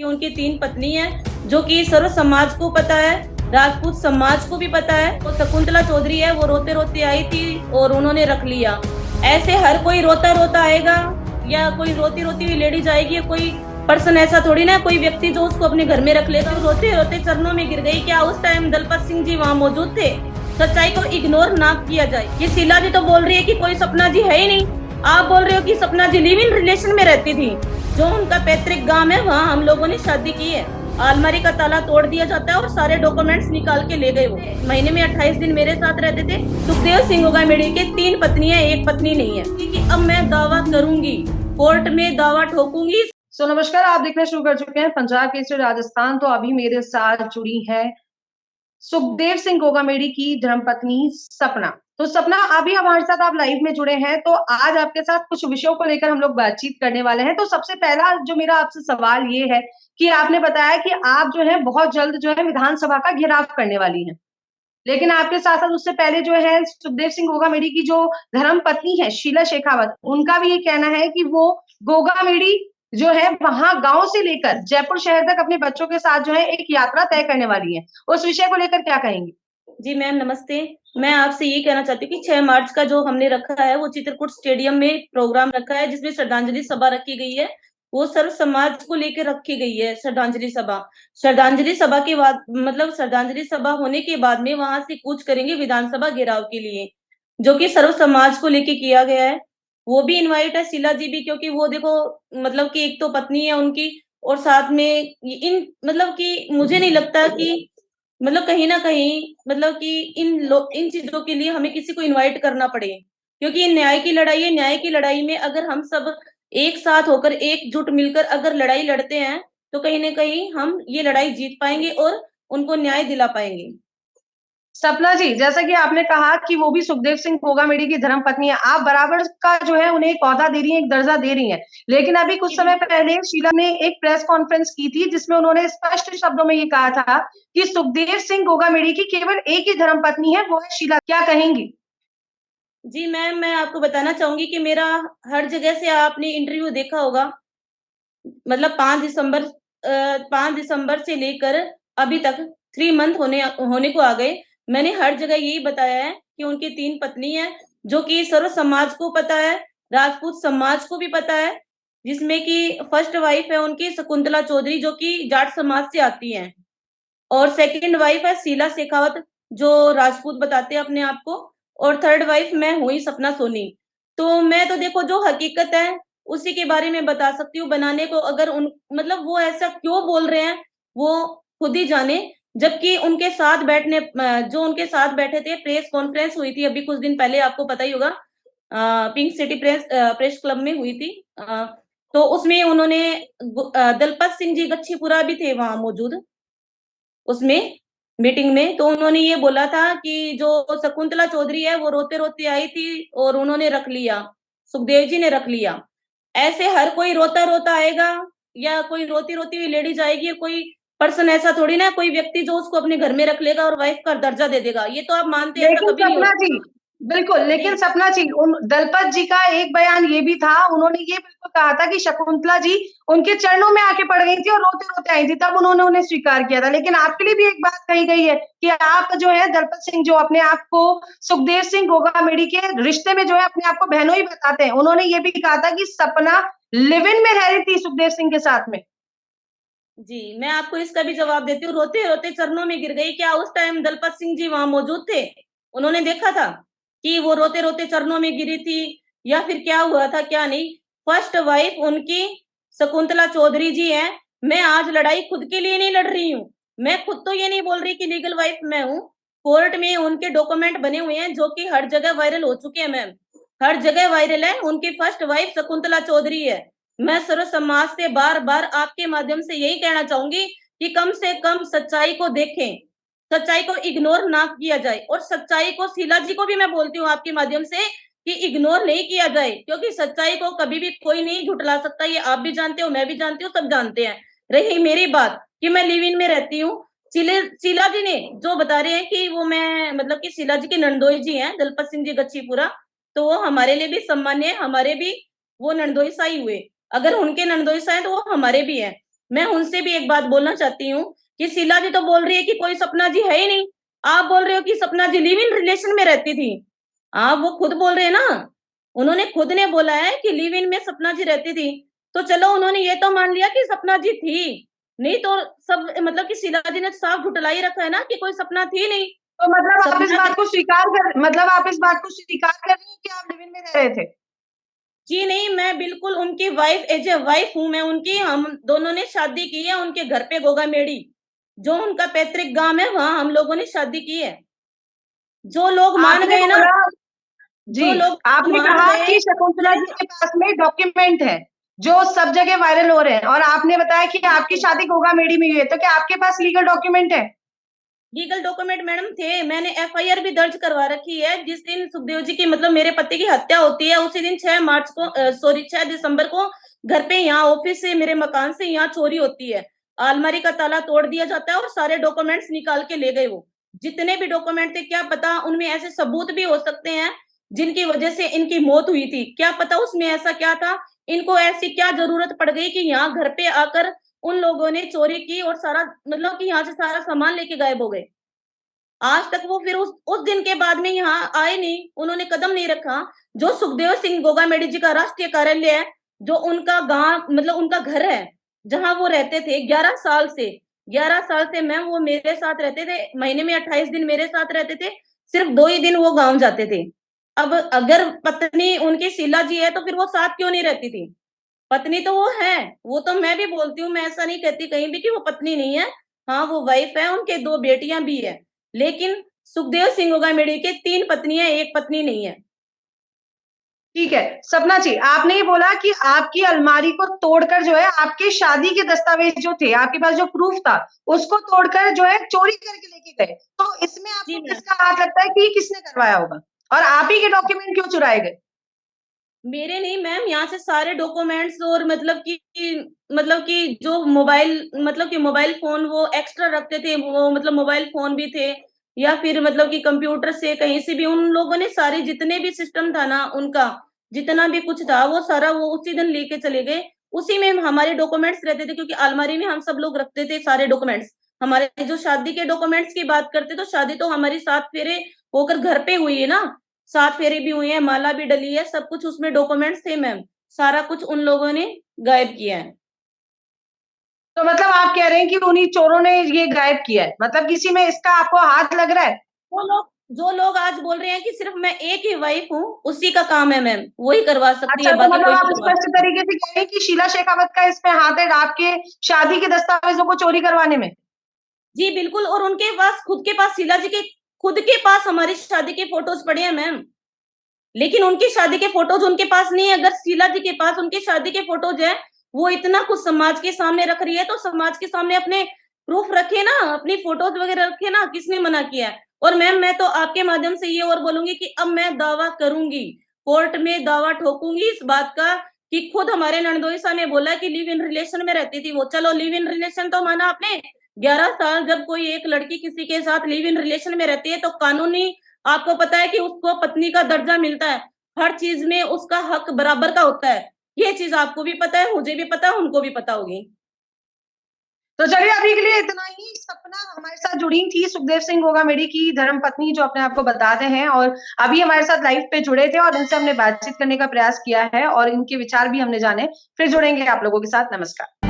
कि उनकी 3 पत्नी है, जो कि सर्व समाज को पता है, राजपूत समाज को भी पता है। वो शकुंतला चौधरी है, वो रोते रोते आई थी और उन्होंने रख लिया। ऐसे हर कोई रोता रोता आएगा या कोई रोती रोती हुई लेडीज आएगी, कोई पर्सन ऐसा थोड़ी ना, कोई व्यक्ति जो उसको अपने घर में रख लेगा। रोते रोते चरणों में गिर गई। क्या उस टाइम दलपत सिंह जी वहाँ मौजूद थे? सच्चाई को इग्नोर ना किया जाए। ये शीला जी तो बोल रही है कि कोई सपना जी है ही नहीं। आप बोल रहे हो कि सपना जी लिव इन रिलेशन में रहती थी। जो उनका पैतृक गांव है, वहाँ हम लोगों ने शादी की है। अलमारी का ताला तोड़ दिया जाता है और सारे डॉक्यूमेंट्स निकाल के ले गए। वो महीने में 28 दिन मेरे साथ रहते थे। सुखदेव सिंह गोगामेड़ी के 3 पत्नी है, 1 पत्नी नहीं है। क्योंकि अब मैं दावा करूंगी, कोर्ट में दावा ठोकूंगी। सो नमस्कार, आप देखना शुरू कर चुके हैं पंजाब केसरी राजस्थान। तो अभी मेरे साथ जुड़ी है सुखदेव सिंह गोगामेड़ी की धर्मपत्नी सपना। तो सपना, अभी हमारे साथ आप लाइव में जुड़े हैं, तो आज आपके साथ कुछ विषयों को लेकर हम लोग बातचीत करने वाले हैं। तो सबसे पहला जो मेरा आपसे सवाल ये है कि आपने बताया कि आप जो है बहुत जल्द जो है विधानसभा का घेराव करने वाली हैं, लेकिन आपके साथ साथ उससे पहले जो है सुखदेव सिंह गोगामेड़ी की जो धर्म पत्नी है शीला शेखावत, उनका भी ये कहना है कि वो गोगामेड़ी जो है वहां गांव से लेकर जयपुर शहर तक अपने बच्चों के साथ जो है एक यात्रा तय करने वाली है। उस विषय को लेकर क्या कहेंगे? जी मैम, नमस्ते। मैं आपसे ये कहना चाहती हूँ कि 6 मार्च का जो हमने रखा है, वो चित्रकूट स्टेडियम में प्रोग्राम रखा है, जिसमें श्रद्धांजलि सभा रखी गई है। वो सर्व समाज को लेकर रखी गई है श्रद्धांजलि सभा। श्रद्धांजलि सभा के बाद, मतलब श्रद्धांजलि सभा होने के बाद में वहां से कूच करेंगे विधानसभा घेराव के लिए, जो कि सर्व समाज को लेके किया गया है। वो भी इनवाइट है, शीला जी भी, क्योंकि वो देखो, मतलब कि एक तो पत्नी है उनकी, और साथ में इन, मतलब कि मुझे नहीं लगता कि, मतलब कहीं ना कहीं, मतलब कि इन चीजों के लिए हमें किसी को इनवाइट करना पड़े, क्योंकि ये न्याय की लड़ाई है। न्याय की लड़ाई में अगर हम सब एक साथ होकर, एकजुट मिलकर अगर लड़ाई लड़ते हैं, तो कहीं ना कहीं हम ये लड़ाई जीत पाएंगे और उनको न्याय दिला पाएंगे। सपना जी, जैसा कि आपने कहा कि वो भी सुखदेव सिंह गोगामेड़ी की धर्मपत्नी है, आप बराबर का जो है उन्हें एक ओहदा दे रही हैं, एक दर्जा दे रही हैं। लेकिन अभी कुछ समय पहले शीला ने एक प्रेस कॉन्फ्रेंस की थी, जिसमें उन्होंने स्पष्ट शब्दों में ये कहा था कि सुखदेव सिंह गोगामेड़ी की केवल एक ही धर्मपत्नी है, वो है शीला। क्या कहेंगी? जी मैम, मैं आपको बताना चाहूंगी कि मेरा हर जगह से आपने इंटरव्यू देखा होगा, मतलब 5 दिसंबर से लेकर अभी तक 3 मंथ होने को आ गए। मैंने हर जगह यही बताया है कि उनकी 3 पत्नी है, जो कि सर्व समाज को पता है, राजपूत समाज को भी पता है। जिसमें कि फर्स्ट वाइफ है उनकी शकुंतला चौधरी, जो कि जाट समाज से आती हैं, और सेकंड वाइफ है शीला शेखावत, जो राजपूत बताते हैं अपने आप को, और थर्ड वाइफ मैं हुई सपना सोनी। तो मैं तो देखो, जो हकीकत है उसी के बारे में बता सकती हूँ। बनाने को अगर उन, मतलब वो ऐसा क्यों बोल रहे हैं, वो खुद ही जाने। जबकि उनके साथ जो उनके साथ बैठे थे, प्रेस कॉन्फ्रेंस हुई थी अभी कुछ दिन पहले, आपको पता ही होगा, पिंक सिटी प्रेस क्लब में हुई थी। तो उसमें उन्होंने दलपत सिंह जी गच्छीपुरा भी थे वहां मौजूद, उसमें मीटिंग में। तो उन्होंने ये बोला था कि जो शकुंतला चौधरी है, वो रोते रोते आई थी और उन्होंने रख लिया, सुखदेव जी ने रख लिया। ऐसे हर कोई रोता रोता आएगा या कोई रोती रोती हुई लेडीज आएगी, कोई पर्सन ऐसा थोड़ी ना, कोई व्यक्ति जो उसको अपने घर में रख लेगा और वाइफ का दर्जा दे देगा। ये तो आप मानते हैं, ऐसा लेकिन कभी नहीं सपना होता। जी, बिल्कुल, लेकिन जी सपना जी, उन दलपत जी का एक बयान ये भी था, उन्होंने ये बिल्कुल कहा था कि शकुंतला जी उनके चरणों में आके पड़ गई थी और रोते रोते आई थी, तब उन्होंने उन्हें स्वीकार किया था। लेकिन आपके लिए भी एक बात कही गई है कि आप जो है दलपत सिंह, जो अपने आप को सुखदेव सिंह गोगामेड़ी के रिश्ते में जो है अपने आप को बहनों ही बताते हैं, उन्होंने ये भी कहा था कि सपना लिव इन में रह रही थी सुखदेव सिंह के साथ में। जी, मैं आपको इसका भी जवाब देती हूँ। रोते रोते चरणों में गिर गई। क्या उस टाइम दलपत सिंह जी वहां मौजूद थे? उन्होंने देखा था कि वो रोते रोते चरणों में गिरी थी, या फिर क्या हुआ था क्या नहीं? फर्स्ट वाइफ उनकी शकुंतला चौधरी जी है। मैं आज लड़ाई खुद के लिए नहीं लड़ रही हूँ। मैं खुद तो ये नहीं बोल रही कि लीगल वाइफ मैं हूँ। कोर्ट में उनके डॉक्यूमेंट बने हुए हैं, जो कि हर जगह वायरल हो चुके हैं मैम। हर जगह वायरल है। उनकी फर्स्ट वाइफ शकुंतला चौधरी है। मैं सर्व समाज से बार बार आपके माध्यम से यही कहना चाहूंगी कि कम से कम सच्चाई को देखें, सच्चाई को इग्नोर ना किया जाए। और सच्चाई को, शीला जी को भी मैं बोलती हूँ आपके माध्यम से, कि इग्नोर नहीं किया जाए, क्योंकि सच्चाई को कभी भी कोई नहीं झुठला सकता। ये आप भी जानते हो, मैं भी जानती हूँ, सब जानते हैं। रही मेरी बात कि मैं लिव इन में रहती हूँ, शीला जी ने जो बता रहे हैं कि वो, मैं मतलब कि शीला जी के नंदोई जी हैं दलपत सिंह जी गच्छीपुरा, तो वो हमारे लिए भी सम्मान्य है। हमारे भी वो नंदोई साई हुए। अगर उनके नंदोई साई हैं, तो वो हमारे भी हैं। मैं उनसे भी एक बात बोलना चाहती हूँ कि शीला जी तो बोल रही है कि कोई सपना जी है ही नहीं। आप बोल रहे हो कि सपना जी लिव इन रिलेशन में रहती थी। आप वो खुद बोल रहे हैं ना, उन्होंने खुद ने बोला है कि लिव इन में सपना जी रहती थी। तो चलो उन्होंने ये तो मान लिया कि सपना जी थी, नहीं तो सब मतलब कि शीला जी ने साफ झुटलाई रखा है ना कि कोई सपना थी नहीं। तो मतलब आप इस सपना बात को स्वीकार कर मतलब आप इस बात को स्वीकार कर रही हैं कि आप लिव इन में रह रहे थे? जी नहीं, मैं बिल्कुल उनकी वाइफ एज ए वाइफ हूँ मैं उनकी। हम दोनों ने शादी की है उनके घर पे गोगामेड़ी, जो उनका पैतृक गांव है, वहां हम लोगों ने शादी की है। जो लोग मान आपने गए ना, बोला जी, जो लोग आपने मान कहा गए कि शकुंतला जी के पास में डॉक्यूमेंट है, जो सब जगह वायरल हो रहे हैं और आपने बताया कि आपकी शादी गोगामेड़ी में हुई है, तो क्या आपके पास लीगल डॉक्यूमेंट है? लीगल डॉक्यूमेंट मैडम थे। मैंने एफआईआर भी दर्ज करवा रखी है। जिस दिन सुखदेव जी की मतलब मेरे पति की हत्या होती है, उसी दिन 6 मार्च को 6 दिसंबर को घर पे यहाँ ऑफिस से मेरे मकान से यहाँ चोरी होती है। अलमारी का ताला तोड़ दिया जाता है और सारे डॉक्यूमेंट्स निकाल के ले गए। वो जितने भी डॉक्यूमेंट थे, क्या पता उनमें ऐसे सबूत भी हो सकते हैं जिनकी वजह से इनकी मौत हुई थी। क्या पता उसमें ऐसा क्या था, इनको ऐसी क्या जरूरत पड़ गई कि यहाँ घर पे आकर उन लोगों ने चोरी की और सारा मतलब कि यहाँ से सारा सामान लेके गायब हो गए। आज तक वो फिर उस दिन के बाद में यहाँ आए नहीं, उन्होंने कदम नहीं रखा। जो सुखदेव सिंह गोगामेडी जी का राष्ट्रीय कार्यालय है, जो उनका गांव मतलब उनका घर है, जहां वो रहते थे 11 साल से मैम वो मेरे साथ रहते थे। महीने में 28 दिन मेरे साथ रहते थे, सिर्फ 2 ही दिन वो गांव जाते थे। अब अगर पत्नी उनकी शीला जी है तो फिर वो साथ क्यों नहीं रहती थी? पत्नी तो वो है, वो तो मैं भी बोलती हूँ, मैं ऐसा नहीं कहती कहीं भी कि वो पत्नी नहीं है। हाँ वो वाइफ है, उनके 2 बेटियां भी है। लेकिन सुखदेव सिंह गोगामेड़ी के 3 पत्नी है, एक पत्नी नहीं है। ठीक है, सपना जी, आपने ये बोला कि आपकी अलमारी को तोड़कर जो है आपके शादी के दस्तावेज जो थे, आपके पास जो प्रूफ था, उसको तोड़कर जो है चोरी करके लेके गए। तो इसमें जी आपको मैम, किसका हाथ लगता है कि ये किसने करवाया होगा? और आप ही के डॉक्यूमेंट क्यों चुराए गए? मेरे नहीं मैम, यहाँ से सारे डॉक्यूमेंट्स और मतलब कि जो मोबाइल मतलब कि मोबाइल फोन वो एक्स्ट्रा रखते थे, वो मतलब मोबाइल फोन भी थे, या फिर मतलब कि कंप्यूटर से कहीं से भी उन लोगों ने सारे जितने भी सिस्टम था ना उनका, जितना भी कुछ था वो सारा वो उसी दिन लेके चले गए। उसी में हमारे डॉक्यूमेंट्स रहते थे, क्योंकि अलमारी में हम सब लोग रखते थे सारे डॉक्यूमेंट्स। हमारे जो शादी के डॉक्यूमेंट्स की बात करते तो शादी तो हमारी 7 फेरे होकर घर पे हुई है ना, 7 फेरे भी हुए हैं, माला भी डली है, सब कुछ उसमें डॉक्यूमेंट्स थे मैम। सारा कुछ उन लोगों ने गायब किया है। तो मतलब आप कह रहे हैं कि उन्हीं चोरों ने ये गायब किया है, मतलब किसी में इसका आपको हाथ लग रहा है? जो लोग आज बोल रहे हैं कि सिर्फ मैं एक ही वाइफ हूँ, उसी का काम है मैम, वही करवा सकती अच्छा, है, तो बाकी मतलब कोई आप नहीं करवा स्पष्ट सकता। तरीके से कह रहे हैं कि शीला शेखावत का इसमें हाथ है आपके शादी के दस्तावेजों को चोरी करवाने में? जी बिल्कुल, और उनके पास खुद के पास शीला जी के खुद के पास हमारी शादी के फोटोज पड़े हैं मैम। लेकिन उनकी शादी के फोटोज उनके पास नहीं है। अगर शीला जी के पास उनकी शादी के फोटोज है, वो इतना कुछ समाज के सामने रख रही है, तो समाज के सामने अपने प्रूफ रखे ना, अपनी फोटोज वगैरह रखे ना, किसने मना किया है? और मैम मैं तो आपके माध्यम से ये और बोलूंगी कि अब मैं दावा करूंगी, कोर्ट में दावा ठोकूंगी इस बात का कि खुद हमारे नंदोई साहब ने बोला कि लिव इन रिलेशन में रहती थी वो। चलो लिव इन रिलेशन तो माना आपने, 11 साल जब कोई एक लड़की किसी के साथ लिव इन रिलेशन में रहती है तो कानूनी आपको पता है कि उसको पत्नी का दर्जा मिलता है, हर चीज में उसका हक बराबर का होता है। ये चीज आपको भी पता है, मुझे भी पता है, उनको भी पता होगी। तो चलिए अभी के लिए इतना ही। सपना हमारे साथ जुड़ी थी सुखदेव सिंह गोगामेडी की धर्मपत्नी, जो अपने आप को बताते हैं, और अभी हमारे साथ लाइव पे जुड़े थे और इनसे हमने बातचीत करने का प्रयास किया है और इनके विचार भी हमने जाने। फिर जुड़ेंगे आप लोगों के साथ। नमस्कार।